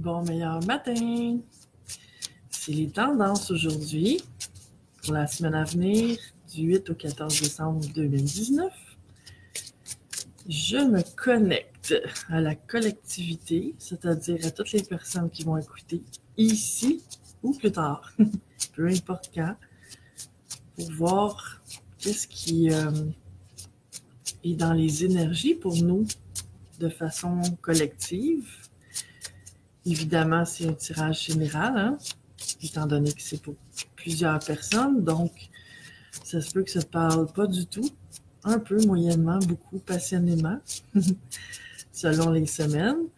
Bon meilleur matin! C'est les tendances aujourd'hui pour la semaine à venir du 8 au 14 décembre 2019. Je me connecte à la collectivité, c'est-à-dire à toutes les personnes qui vont écouter ici ou plus tard, peu importe quand, pour voir qu'est-ce qui est dans les énergies pour nous de façon collective. Évidemment, c'est un tirage général, hein, étant donné que c'est pour plusieurs personnes, donc ça se peut que ça ne te parle pas du tout, un peu, moyennement, beaucoup, passionnément, selon les semaines.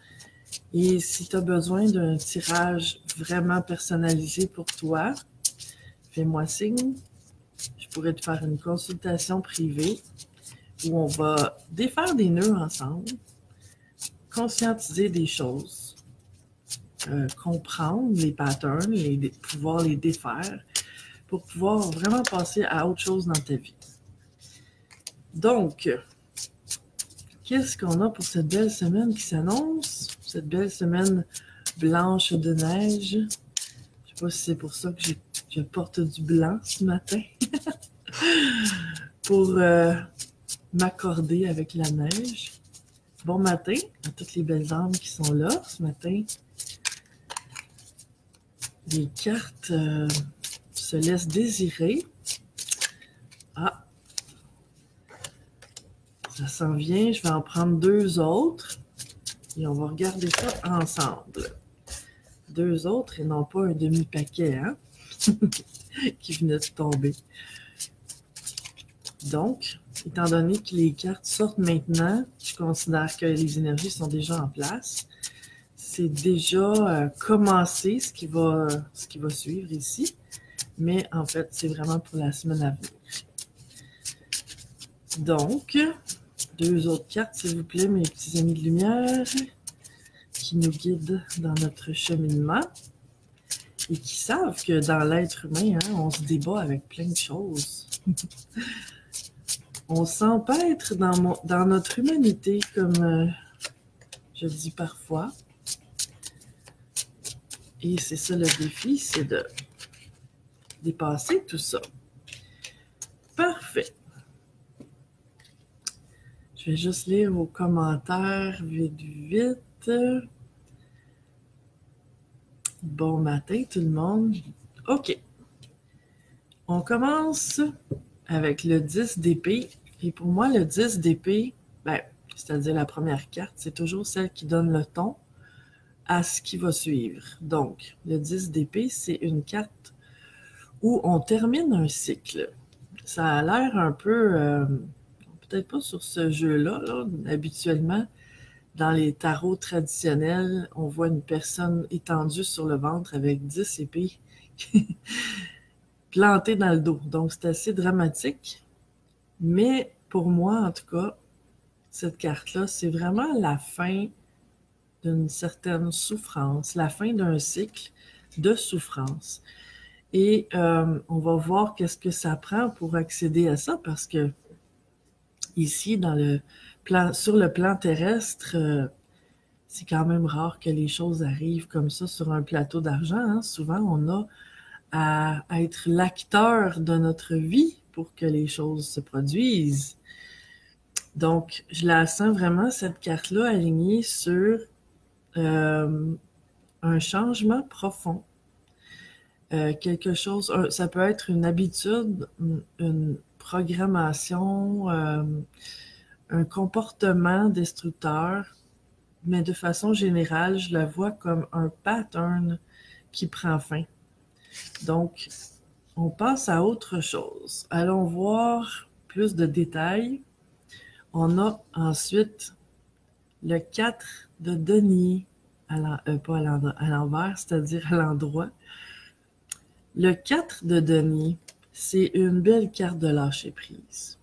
Et si tu as besoin d'un tirage vraiment personnalisé pour toi, fais-moi signe. Je pourrais te faire une consultation privée où on va défaire des nœuds ensemble, conscientiser des choses, comprendre les patterns, pouvoir les défaire pour pouvoir vraiment passer à autre chose dans ta vie. Donc, qu'est-ce qu'on a pour cette belle semaine qui s'annonce? Cette belle semaine blanche de neige. Je ne sais pas si c'est pour ça que je porte du blanc ce matin. Pour m'accorder avec la neige. Bon matin à toutes les belles âmes qui sont là ce matin. Les cartes se laissent désirer. Ah! Ça s'en vient. Je vais en prendre deux autres. Et on va regarder ça ensemble. Deux autres et non pas un demi-paquet, hein? qui venait de tomber. Donc, étant donné que les cartes sortent maintenant, je considère que les énergies sont déjà en place. C'est déjà commencé ce qui va suivre ici. Mais en fait, c'est vraiment pour la semaine à venir. Donc, deux autres cartes, s'il vous plaît, mes petits amis de lumière, qui nous guident dans notre cheminement et qui savent que dans l'être humain, hein, on se débat avec plein de choses. On s'empêtre dans notre humanité, comme je dis parfois. Et c'est ça le défi, c'est de dépasser tout ça. Parfait. Je vais juste lire vos commentaires vite. Bon matin tout le monde. OK. On commence avec le 10 d'épée. Et pour moi, le 10 d'épée, c'est-à-dire la première carte, c'est toujours celle qui donne le ton à ce qui va suivre. Donc, le 10 d'épée, c'est une carte où on termine un cycle. Ça a l'air un peu, peut-être pas sur ce jeu-là, là, habituellement, dans les tarots traditionnels, on voit une personne étendue sur le ventre avec 10 épées plantées dans le dos. Donc, c'est assez dramatique. Mais pour moi, en tout cas, cette carte-là, c'est vraiment la fin d'une certaine souffrance, la fin d'un cycle de souffrance. Et on va voir qu'est-ce que ça prend pour accéder à ça, parce que ici, sur le plan terrestre, c'est quand même rare que les choses arrivent comme ça sur un plateau d'argent. Hein. Souvent, on a à être l'acteur de notre vie pour que les choses se produisent. Donc, je la sens vraiment, cette carte-là, alignée sur un changement profond. Quelque chose, ça peut être une habitude, une programmation, un comportement destructeur, mais de façon générale, je la vois comme un pattern qui prend fin. Donc, on passe à autre chose. Allons voir plus de détails. On a ensuite le 4 de denier, pas à l'envers, c'est-à-dire à l'endroit. Le 4 de denier, c'est une belle carte de lâcher-prise.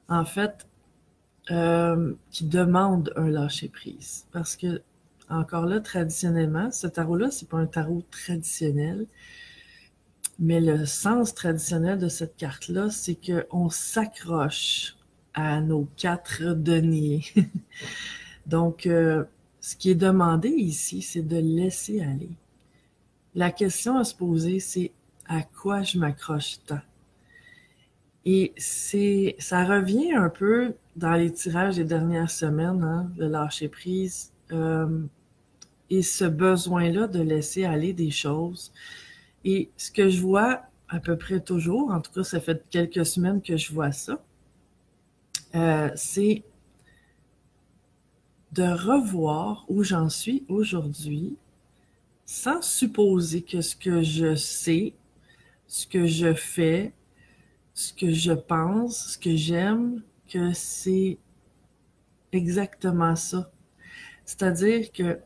En fait, qui demande un lâcher-prise. Parce que, encore là, traditionnellement, ce tarot-là, c'est pas un tarot traditionnel, mais le sens traditionnel de cette carte-là, c'est qu'on s'accroche à nos 4 deniers. Donc, ce qui est demandé ici, c'est de laisser aller. La question à se poser, c'est à quoi je m'accroche tant? Et ça revient un peu dans les tirages des dernières semaines, hein, de lâcher prise, et ce besoin-là de laisser aller des choses. Et ce que je vois à peu près toujours, en tout cas ça fait quelques semaines que je vois ça, c'est de revoir où j'en suis aujourd'hui sans supposer que ce que je sais, ce que je fais, ce que je pense, ce que j'aime, que c'est exactement ça. C'est-à-dire que,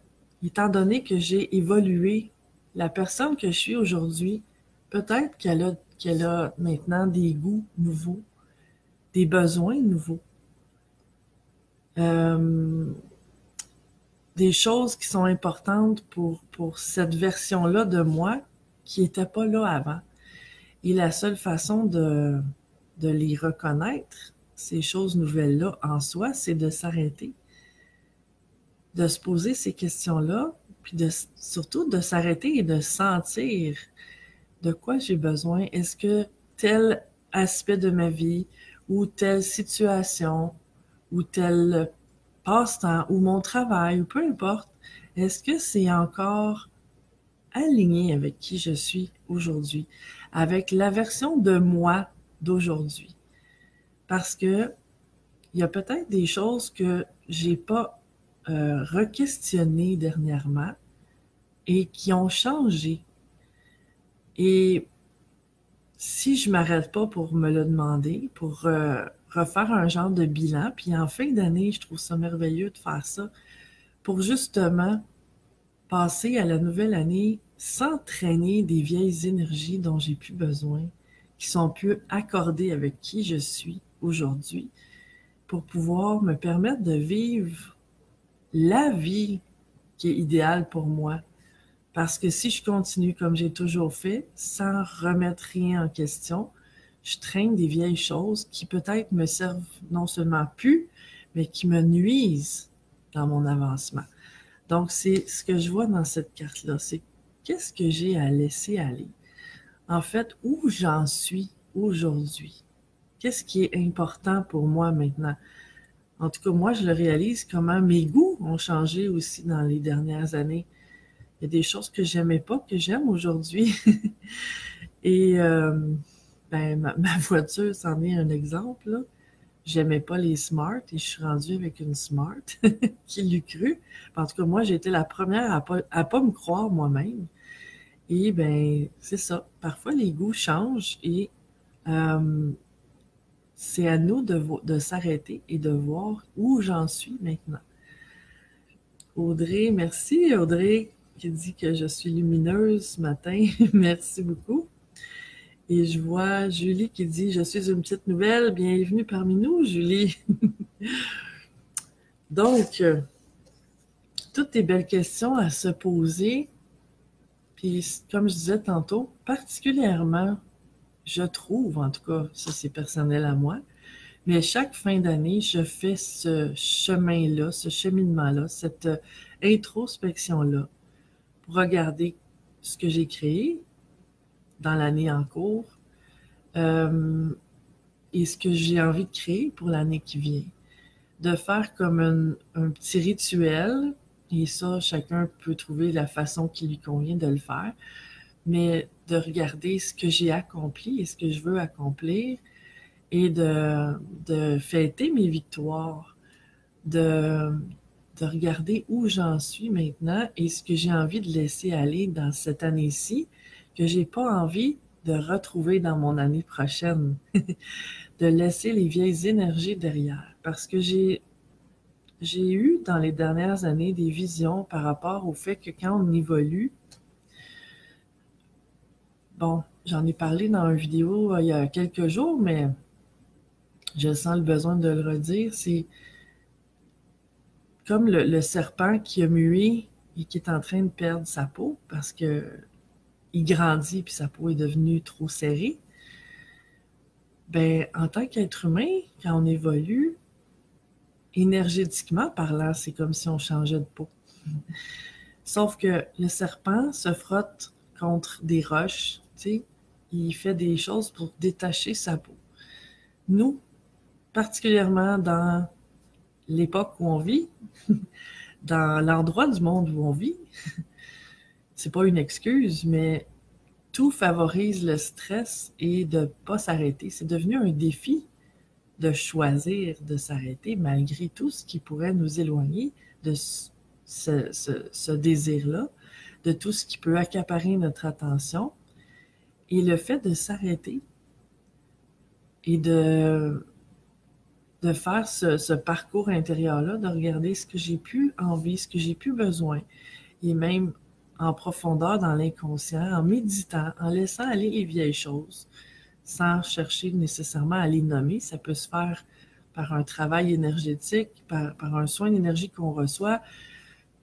étant donné que j'ai évolué, la personne que je suis aujourd'hui, peut-être qu'elle a maintenant des goûts nouveaux, des besoins nouveaux, euh, des choses qui sont importantes pour cette version-là de moi qui n'était pas là avant. Et la seule façon de les reconnaître, ces choses nouvelles-là en soi, c'est de s'arrêter, de se poser ces questions-là, puis surtout de s'arrêter et de sentir de quoi j'ai besoin. Est-ce que tel aspect de ma vie ou telle situation ou tel passe-temps ou mon travail ou peu importe, est-ce que c'est encore aligné avec qui je suis aujourd'hui, avec la version de moi d'aujourd'hui? Parce que il y a peut-être des choses que j'ai pas re-questionnées dernièrement et qui ont changé. Et si je m'arrête pas pour me le demander, pour refaire un genre de bilan, puis en fin d'année, je trouve ça merveilleux de faire ça, pour justement passer à la nouvelle année sans traîner des vieilles énergies dont j'ai plus besoin, qui sont plus accordées avec qui je suis aujourd'hui, pour pouvoir me permettre de vivre la vie qui est idéale pour moi. Parce que si je continue comme j'ai toujours fait, sans remettre rien en question, je traîne des vieilles choses qui peut-être me servent non seulement plus, mais qui me nuisent dans mon avancement. Donc, c'est ce que je vois dans cette carte-là, c'est qu'est-ce que j'ai à laisser aller. En fait, où j'en suis aujourd'hui. Qu'est-ce qui est important pour moi maintenant? En tout cas, moi, je le réalise comment mes goûts ont changé aussi dans les dernières années. Il y a des choses que j'aimais pas, que j'aime aujourd'hui. Et ben, ma voiture, c'en est un exemple, là. J'aimais pas les Smart et je suis rendue avec une Smart. Qui l'eût cru? En tout cas, moi, j'ai été la première à pas me croire moi-même. Et ben, c'est ça. Parfois, les goûts changent et euh, c'est à nous de s'arrêter et de voir où j'en suis maintenant. Audrey, merci Audrey qui dit que je suis lumineuse ce matin. Merci beaucoup. Et je vois Julie qui dit « Je suis une petite nouvelle. Bienvenue parmi nous, Julie. » Donc, toutes les belles questions à se poser. Puis, comme je disais tantôt, particulièrement, je trouve, en tout cas, ça c'est personnel à moi, mais chaque fin d'année, je fais ce chemin-là, ce cheminement-là, cette introspection-là, pour regarder ce que j'ai créé dans l'année en cours et ce que j'ai envie de créer pour l'année qui vient. De faire comme un petit rituel, et ça, chacun peut trouver la façon qui lui convient de le faire, mais de regarder ce que j'ai accompli et ce que je veux accomplir et de fêter mes victoires, de regarder où j'en suis maintenant et ce que j'ai envie de laisser aller dans cette année-ci, que j'ai pas envie de retrouver dans mon année prochaine, de laisser les vieilles énergies derrière. Parce que j'ai eu dans les dernières années des visions par rapport au fait que quand on évolue, bon, j'en ai parlé dans une vidéo il y a quelques jours, mais je sens le besoin de le redire, c'est comme le serpent qui a mué et qui est en train de perdre sa peau parce que il grandit puis sa peau est devenue trop serrée. Ben, en tant qu'être humain, quand on évolue, énergétiquement parlant, c'est comme si on changeait de peau. Sauf que le serpent se frotte contre des roches, tu sais, il fait des choses pour détacher sa peau. Nous, particulièrement dans l'époque où on vit, dans l'endroit du monde où on vit, c'est pas une excuse, mais tout favorise le stress et de ne pas s'arrêter. C'est devenu un défi de choisir de s'arrêter malgré tout ce qui pourrait nous éloigner de ce désir-là, de tout ce qui peut accaparer notre attention. Et le fait de s'arrêter et de faire ce parcours intérieur-là, de regarder ce que j'ai plus envie, ce que j'ai plus besoin, et même en profondeur dans l'inconscient, en méditant, en laissant aller les vieilles choses, sans chercher nécessairement à les nommer. Ça peut se faire par un travail énergétique, par un soin d'énergie qu'on reçoit,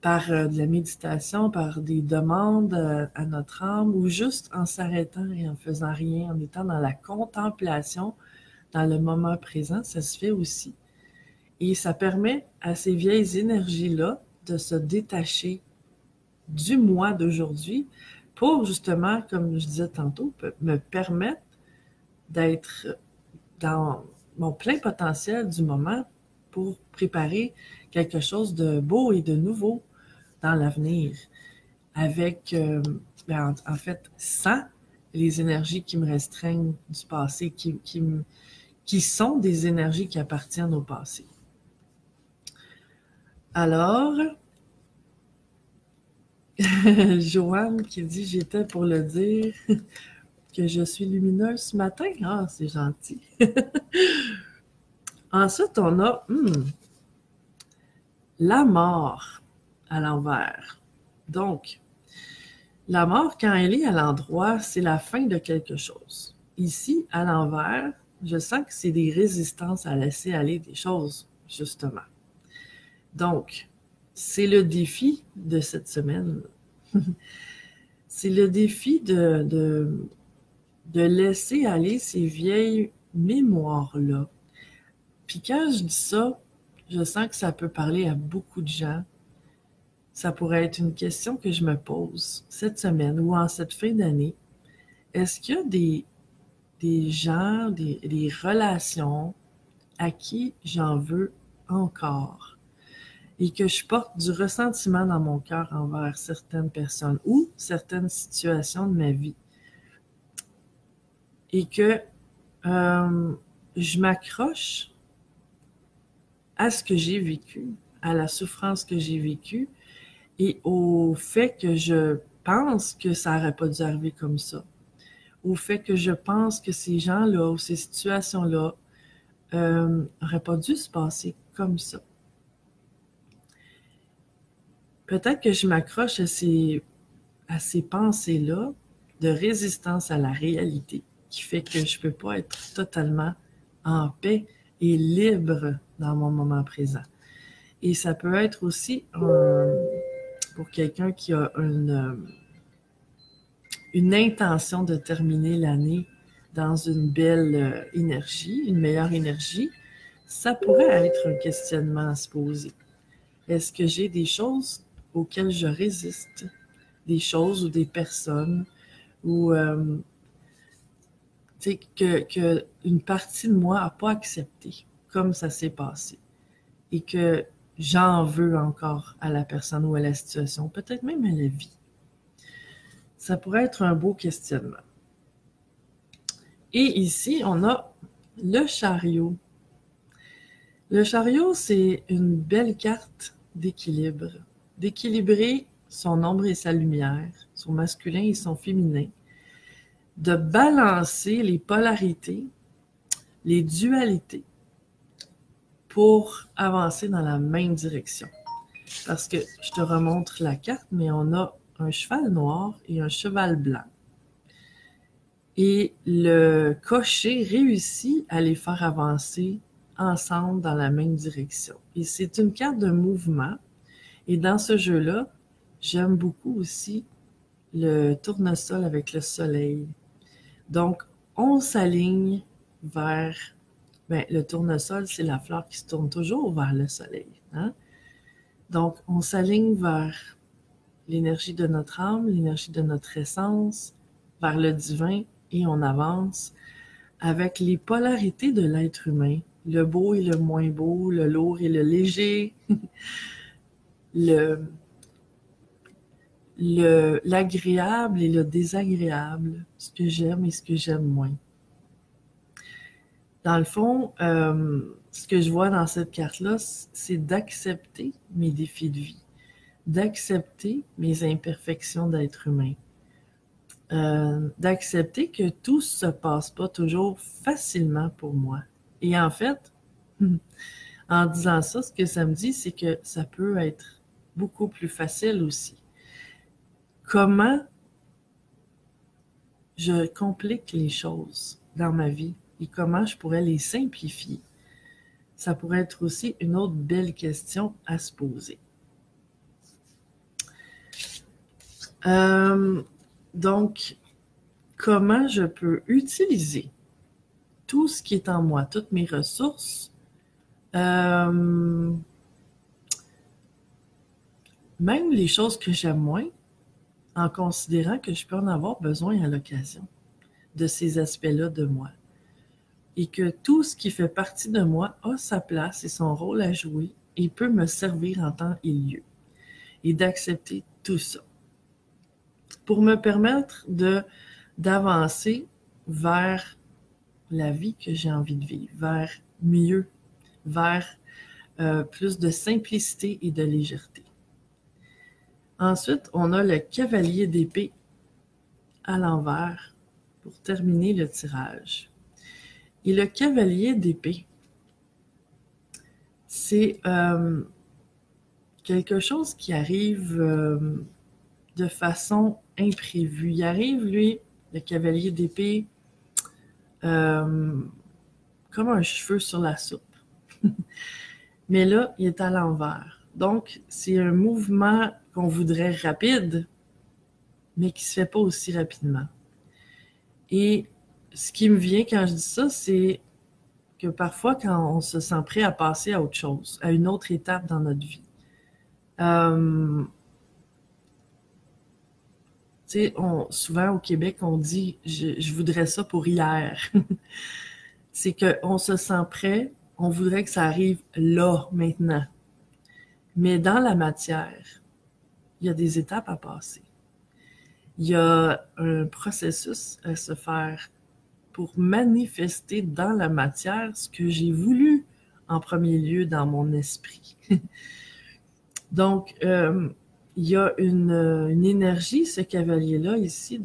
par de la méditation, par des demandes à notre âme, ou juste en s'arrêtant et en faisant rien, en étant dans la contemplation, dans le moment présent, ça se fait aussi. Et ça permet à ces vieilles énergies-là de se détacher du moi d'aujourd'hui pour justement, comme je disais tantôt, me permettre d'être dans mon plein potentiel du moment pour préparer quelque chose de beau et de nouveau dans l'avenir, avec, en fait, sans les énergies qui me restreignent du passé, qui sont des énergies qui appartiennent au passé. Alors, Joanne qui dit « J'étais pour le dire que je suis lumineuse ce matin. » Ah, c'est gentil. Ensuite, on a la mort à l'envers. Donc, la mort, quand elle est à l'endroit, c'est la fin de quelque chose. Ici, à l'envers, je sens que c'est des résistances à laisser aller des choses, justement. Donc, c'est le défi de cette semaine. C'est le défi de laisser aller ces vieilles mémoires-là. Puis quand je dis ça, je sens que ça peut parler à beaucoup de gens. Ça pourrait être une question que je me pose cette semaine ou en cette fin d'année. Est-ce qu'il y a des gens, des relations à qui j'en veux encore et que je porte du ressentiment dans mon cœur envers certaines personnes ou certaines situations de ma vie et que je m'accroche à ce que j'ai vécu, à la souffrance que j'ai vécue et au fait que je pense que ça n'aurait pas dû arriver comme ça, au fait que je pense que ces gens-là ou ces situations-là n'auraient pas dû se passer comme ça. Peut-être que je m'accroche à ces pensées-là de résistance à la réalité qui fait que je ne peux pas être totalement en paix et libre dans mon moment présent. Et ça peut être aussi pour quelqu'un qui a une intention de terminer l'année dans une belle énergie, une meilleure énergie, ça pourrait être un questionnement à se poser. Est-ce que j'ai des choses auxquelles je résiste, des choses ou des personnes ou que une partie de moi n'a pas accepté comme ça s'est passé et que j'en veux encore à la personne ou à la situation, peut-être même à la vie. Ça pourrait être un beau questionnement. Et ici, on a le chariot. Le chariot, c'est une belle carte d'équilibre, d'équilibrer son ombre et sa lumière, son masculin et son féminin, de balancer les polarités, les dualités pour avancer dans la même direction. Parce que je te remontre la carte, mais on a un cheval noir et un cheval blanc. Et le cocher réussit à les faire avancer ensemble dans la même direction. Et c'est une carte de mouvement. Et dans ce jeu-là, j'aime beaucoup aussi le tournesol avec le soleil. Donc, on s'aligne vers... le tournesol, c'est la fleur qui se tourne toujours vers le soleil. Hein? Donc, on s'aligne vers l'énergie de notre âme, l'énergie de notre essence, vers le divin, et on avance avec les polarités de l'être humain, le beau et le moins beau, le lourd et le léger, l'agréable et le désagréable, ce que j'aime et ce que j'aime moins. Dans le fond, ce que je vois dans cette carte-là, c'est d'accepter mes défis de vie, d'accepter mes imperfections d'être humain, d'accepter que tout se passe pas toujours facilement pour moi. Et en fait, en disant ça, ce que ça me dit, c'est que ça peut être beaucoup plus facile aussi. Comment je complique les choses dans ma vie et comment je pourrais les simplifier? Ça pourrait être aussi une autre belle question à se poser. Donc, comment je peux utiliser tout ce qui est en moi, toutes mes ressources, même les choses que j'aime moins, en considérant que je peux en avoir besoin à l'occasion de ces aspects-là de moi. Et que tout ce qui fait partie de moi a sa place et son rôle à jouer et peut me servir en temps et lieu. Et d'accepter tout ça. Pour me permettre d'avancer vers la vie que j'ai envie de vivre, vers mieux, vers plus de simplicité et de légèreté. Ensuite, on a le cavalier d'épée à l'envers pour terminer le tirage. Et le cavalier d'épée, c'est quelque chose qui arrive de façon imprévue. Il arrive, lui, le cavalier d'épée, comme un cheveu sur la soupe. Mais là, il est à l'envers. Donc, c'est un mouvement qu'on voudrait rapide, mais qui ne se fait pas aussi rapidement. Et ce qui me vient quand je dis ça, c'est que parfois, quand on se sent prêt à passer à autre chose, à une autre étape dans notre vie, souvent au Québec, on dit « je voudrais ça pour hier ». C'est qu'on se sent prêt, on voudrait que ça arrive là, maintenant. Mais dans la matière, il y a des étapes à passer. Il y a un processus à se faire pour manifester dans la matière ce que j'ai voulu en premier lieu dans mon esprit. Donc, il y a une énergie, ce cavalier-là ici,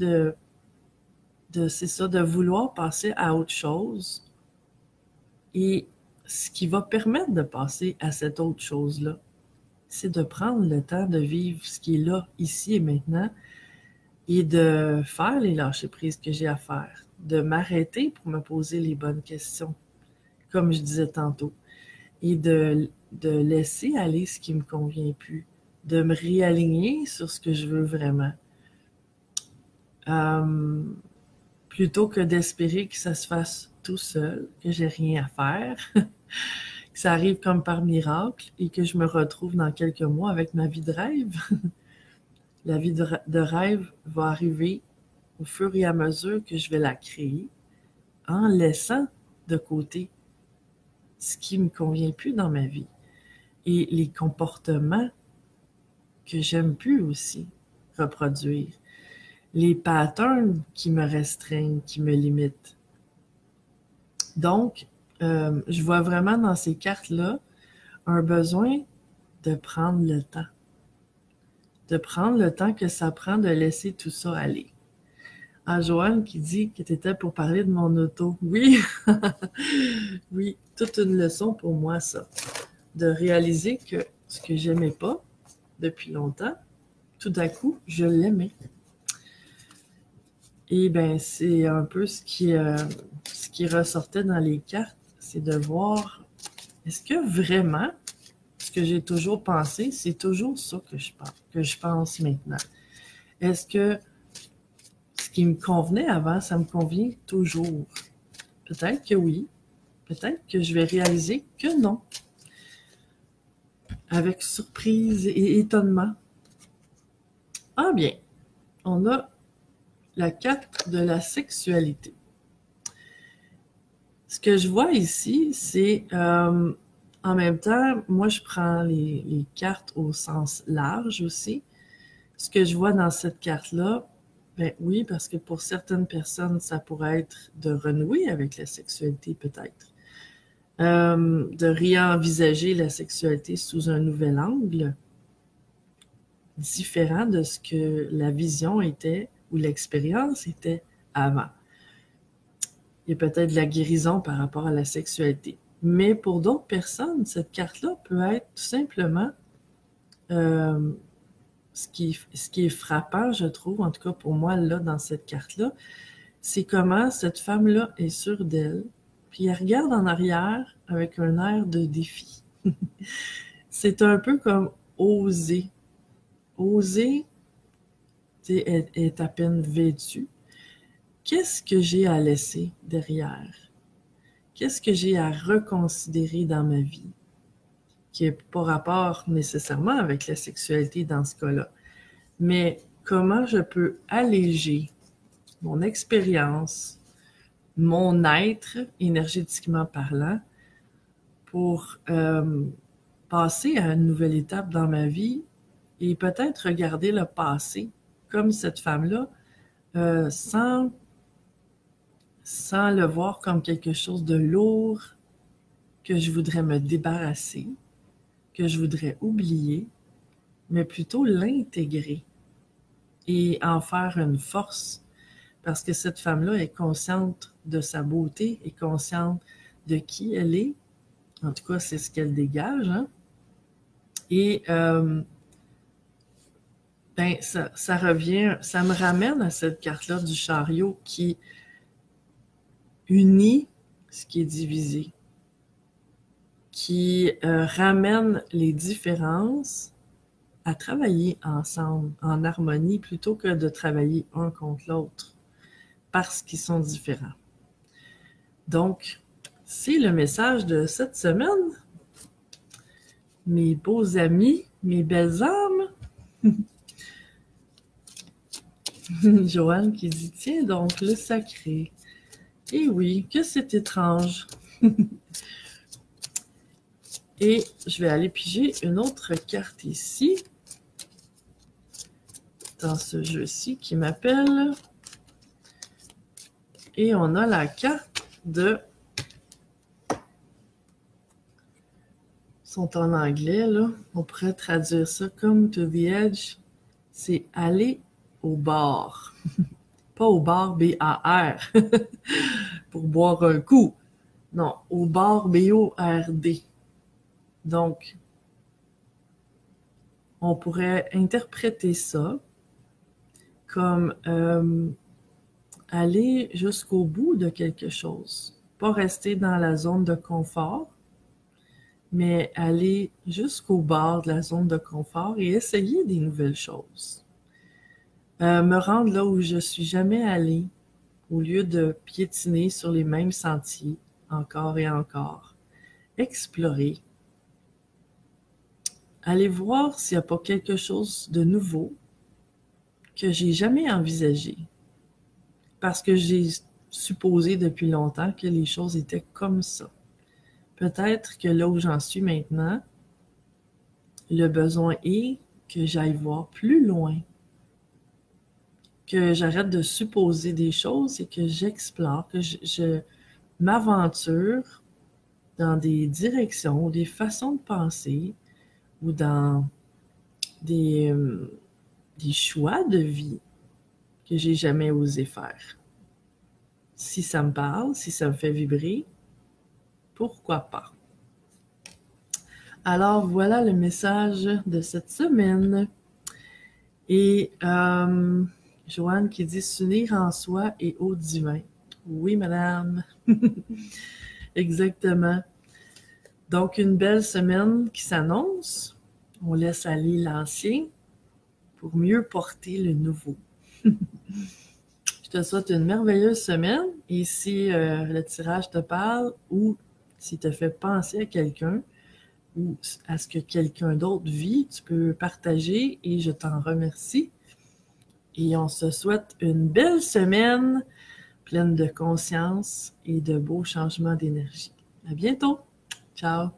c'est ça, de vouloir passer à autre chose. Et ce qui va permettre de passer à cette autre chose-là, c'est de prendre le temps de vivre ce qui est là, ici et maintenant, et de faire les lâcher-prises que j'ai à faire, de m'arrêter pour me poser les bonnes questions, comme je disais tantôt, et de laisser aller ce qui me convient plus, de me réaligner sur ce que je veux vraiment. Plutôt que d'espérer que ça se fasse tout seul, que j'ai rien à faire, que ça arrive comme par miracle et que je me retrouve dans quelques mois avec ma vie de rêve. La vie de rêve va arriver au fur et à mesure que je vais la créer en laissant de côté ce qui me convient plus dans ma vie et les comportements que j'aime plus aussi reproduire, les patterns qui me restreignent, qui me limitent. Donc, je vois vraiment dans ces cartes-là un besoin de prendre le temps. De prendre le temps que ça prend de laisser tout ça aller. Ah, Joanne qui dit que tu étais pour parler de mon auto. Oui, oui, toute une leçon pour moi, ça. De réaliser que ce que j'aimais pas depuis longtemps, tout d'un coup, je l'aimais. Et bien, c'est un peu ce qui ressortait dans les cartes, c'est de voir, est-ce que vraiment, ce que j'ai toujours pensé, c'est toujours ça que je pense maintenant? Est-ce que ce qui me convenait avant, ça me convient toujours? Peut-être que oui. Peut-être que je vais réaliser que non. avec surprise et étonnement. Ah bien, on a la carte de la sexualité. Ce que je vois ici, c'est en même temps, moi je prends les cartes au sens large aussi. Ce que je vois dans cette carte-là, ben oui, parce que pour certaines personnes, ça pourrait être de renouer avec la sexualité peut-être. De réenvisager la sexualité sous un nouvel angle, différent de ce que la vision était ou l'expérience était avant. Il y a peut-être de la guérison par rapport à la sexualité. Mais pour d'autres personnes, cette carte-là peut être tout simplement ce qui est frappant, je trouve, en tout cas pour moi, là, dans cette carte-là, c'est comment cette femme-là est sûre d'elle, puis elle regarde en arrière avec un air de défi. C'est un peu comme oser. Oser, est à peine vêtue. Qu'est-ce que j'ai à laisser derrière? Qu'est-ce que j'ai à reconsidérer dans ma vie? Qui n'a pas rapport nécessairement avec la sexualité dans ce cas-là. Mais comment je peux alléger mon expérience, mon être, énergétiquement parlant, pour passer à une nouvelle étape dans ma vie et peut-être regarder le passé comme cette femme-là, sans le voir comme quelque chose de lourd que je voudrais me débarrasser, que je voudrais oublier, mais plutôt l'intégrer et en faire une force. Parce que cette femme-là est consciente de sa beauté, est consciente de qui elle est. En tout cas, c'est ce qu'elle dégage. Hein? Et ben, ça revient, ça me ramène à cette carte-là du chariot qui unit ce qui est divisé, qui ramène les différences à travailler ensemble, en harmonie, plutôt que de travailler un contre l'autre, parce qu'ils sont différents. Donc, c'est le message de cette semaine. Mes beaux amis, mes belles âmes. Joanne qui dit, tiens donc, le sacré. Eh oui, que c'est étrange. Et je vais aller piger une autre carte ici, dans ce jeu-ci qui m'appelle. Et on a la carte de... Ils sont en anglais, là. On pourrait traduire ça comme to the edge. C'est aller au bar. Pas au bar, B-A-R, pour boire un coup. Non, au bar, B-O-R-D. Donc, on pourrait interpréter ça comme aller jusqu'au bout de quelque chose. Pas rester dans la zone de confort, mais aller jusqu'au bord de la zone de confort et essayer des nouvelles choses. Me rendre là où je suis jamais allée, au lieu de piétiner sur les mêmes sentiers, encore et encore. Explorer. Aller voir s'il n'y a pas quelque chose de nouveau que j'ai jamais envisagé. Parce que j'ai supposé depuis longtemps que les choses étaient comme ça. Peut-être que là où j'en suis maintenant, le besoin est que j'aille voir plus loin, que j'arrête de supposer des choses et que j'explore, que je m'aventure dans des directions, des façons de penser ou dans des choix de vie que j'ai jamais osé faire. Si ça me parle, si ça me fait vibrer, pourquoi pas? Alors, voilà le message de cette semaine. Et Joanne qui dit « s'unir en soi et au divin ». Oui, madame. Exactement. Donc, une belle semaine qui s'annonce. On laisse aller l'ancien pour mieux porter le nouveau. Je te souhaite une merveilleuse semaine. Et si le tirage te parle ou s'il te fait penser à quelqu'un, ou à ce que quelqu'un d'autre vit, tu peux partager et je t'en remercie. Et on se souhaite une belle semaine pleine de conscience et de beaux changements d'énergie. À bientôt! Ciao!